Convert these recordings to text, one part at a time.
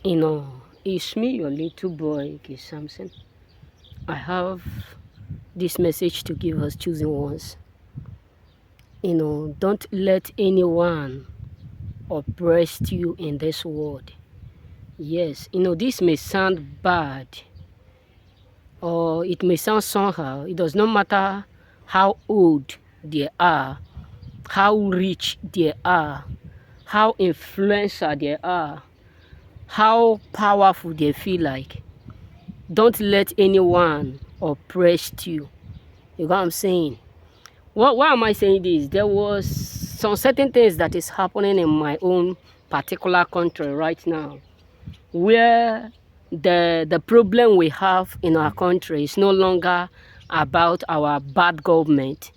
It's me, your little boy, K. Samson. I have this message to give us choosing ones. Don't let anyone oppress you in this world. Yes, this may sound bad or it may sound somehow. It does not matter how old they are, how rich they are, how influential they are, how powerful they feel like. Don't let anyone oppress you. You know what I'm saying? Why am I saying this? There was some certain things that is happening in my own particular country right now, where the problem we have in our country is no longer about our bad government.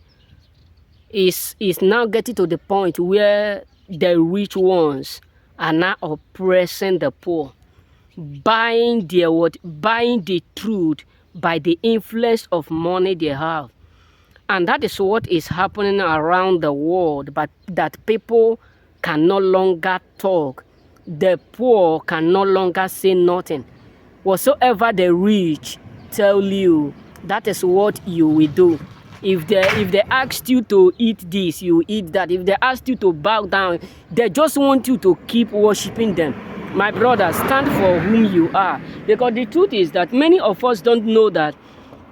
Is now getting to the point where the rich ones are now oppressing the poor, buying the truth by the influence of money they have. And that is what is happening around the world, but that people can no longer talk. The poor can no longer say nothing. Whatsoever the rich tell you, that is what you will do. If they asked you to eat this, you eat that. If they asked you to bow down, they just want you to keep worshiping them. My brother, stand for whom you are. Because the truth is that many of us don't know that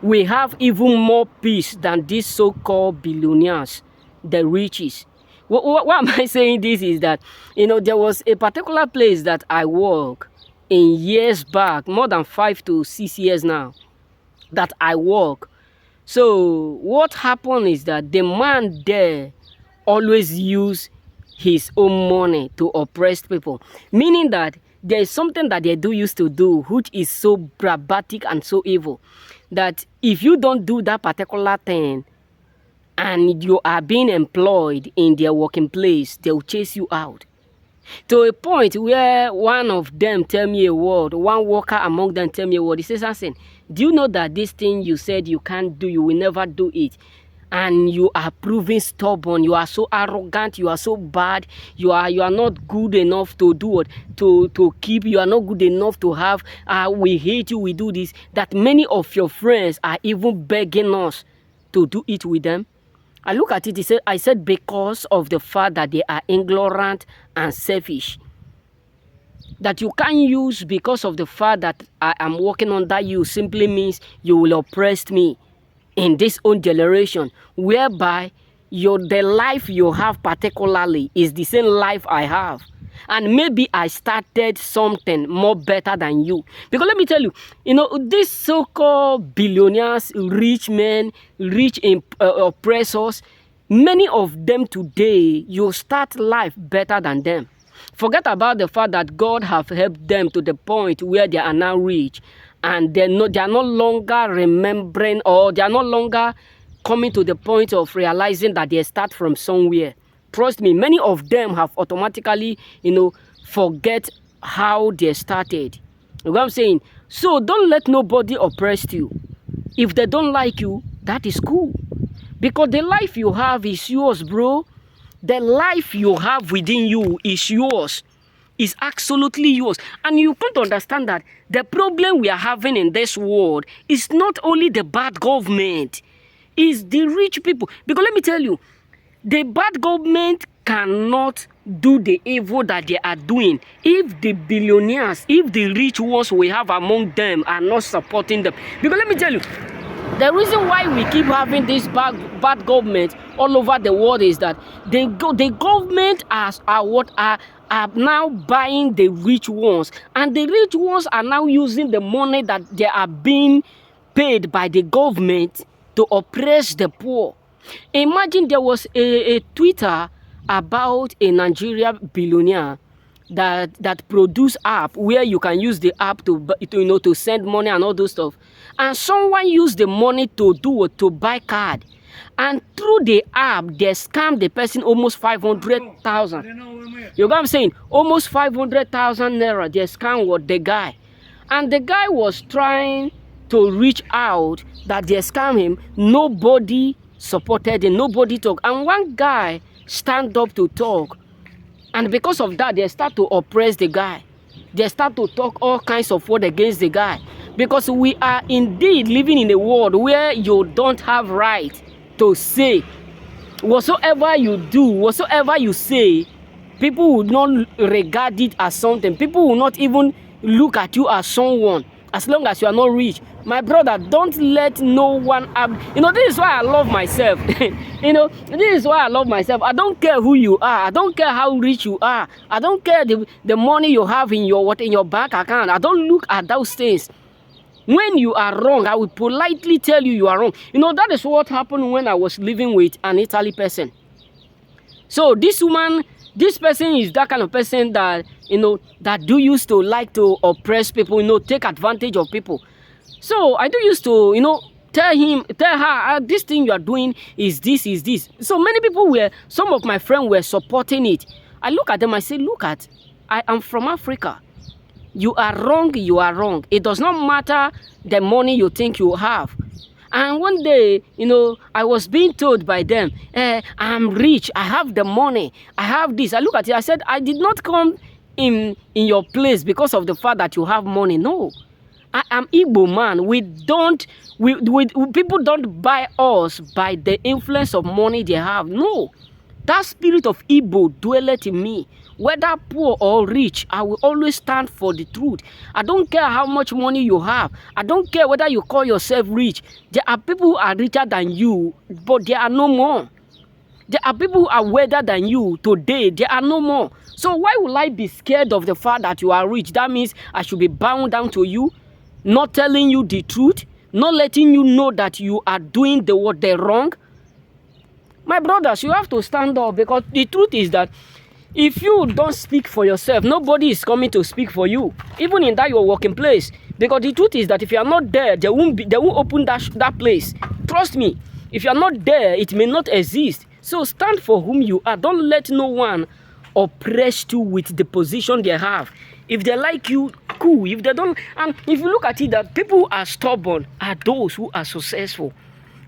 we have even more peace than these so-called billionaires, the riches. Why am I saying this is that, there was a particular place that I work in years back, more than 5 to 6 years now, that I work. So what happened is that the man there always use his own money to oppress people, meaning that there is something that they do used to do which is so barbaric and so evil that if you don't do that particular thing and you are being employed in their working place, they will chase you out. To a point where one of them tell me a word, one worker among them tell me a word. He says something, do you know that this thing you said you can't do, you will never do it? And you are proving stubborn, you are so arrogant, you are so bad, you are not good enough to do what, to keep, you are not good enough to have, we hate you, we do this, that many of your friends are even begging us to do it with them. I look at it, I said because of the fact that they are ignorant and selfish. That you can't use because of the fact that I am working under you simply means you will oppress me in this own generation, whereby the life you have particularly is the same life I have. And maybe I started something more better than you. Because let me tell you, these so-called billionaires, rich men, rich oppressors, many of them today, you start life better than them. Forget about the fact that God have helped them to the point where they are now rich. And they are no longer remembering, or they are no longer coming to the point of realizing that they start from somewhere. Trust me, many of them have automatically, forget how they started. You know what I'm saying? So don't let nobody oppress you. If they don't like you, that is cool. Because the life you have is yours, bro. The life you have within you is yours. Is absolutely yours. And you can't understand that the problem we are having in this world is not only the bad government, it's the rich people. Because let me tell you, the bad government cannot do the evil that they are doing if the billionaires, if the rich ones we have among them are not supporting them. Because let me tell you, the reason why we keep having this bad government all over the world is that the government are now buying the rich ones, and the rich ones are now using the money that they are being paid by the government to oppress the poor. Imagine there was a Twitter about a Nigerian billionaire that produce app where you can use the app to send money and all those stuff, and someone used the money to buy card, and through the app they scam the person almost 500,000. You know what I'm saying? Almost 500,000 naira. They scam with the guy, and the guy was trying to reach out that they scam him. Nobody supported him, nobody talked, and one guy stand up to talk. And because of that, they start to oppress the guy. they start to talk all kinds of word against the guy. Because we are indeed living in a world where you don't have right to say. Whatsoever you do, whatsoever you say, people will not regard it as something. People will not even look at you as someone, as long as you are not rich. My brother, don't let no one up. This is why I love myself. This is why I love myself. I don't care who you are. I don't care how rich you are. I don't care the money you have in your bank account. I don't look at those things. When you are wrong, I will politely tell you are wrong. That is what happened when I was living with an Italy person. So this person is that kind of person that, that used to like to oppress people, take advantage of people. So I used to, tell her, this thing you are doing is this. So many people some of my friends were supporting it. I look at them, I say, I am from Africa. You are wrong, you are wrong. It does not matter the money you think you have. And one day, I was being told by them, I'm rich, I have the money, I have this. I look at it, I said, I did not come in your place because of the fact that you have money. No. I am Igbo man. People don't buy us by the influence of money they have. No. That spirit of Igbo dwelleth in me. Whether poor or rich, I will always stand for the truth. I don't care how much money you have. I don't care whether you call yourself rich. There are people who are richer than you, but there are no more. There are people who are wealthier than you today. There are no more. So why will I be scared of the fact that you are rich? That means I should be bound down to you, not telling you the truth, not letting you know that you are doing the wrong. My brothers, you have to stand up, because the truth is that if you don't speak for yourself, nobody is coming to speak for you, even in that your working place. Because the truth is that if you are not there, they won't open that place. Trust me, if you are not there, it may not exist. So stand for whom you are. Don't let no one oppress you with the position they have. If they like you, cool. If they don't, and if you look at it, that people who are stubborn are those who are successful.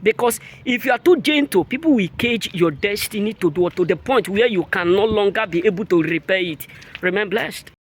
Because if you are too gentle, people will cage your destiny to the point where you can no longer be able to repair it. Remain blessed.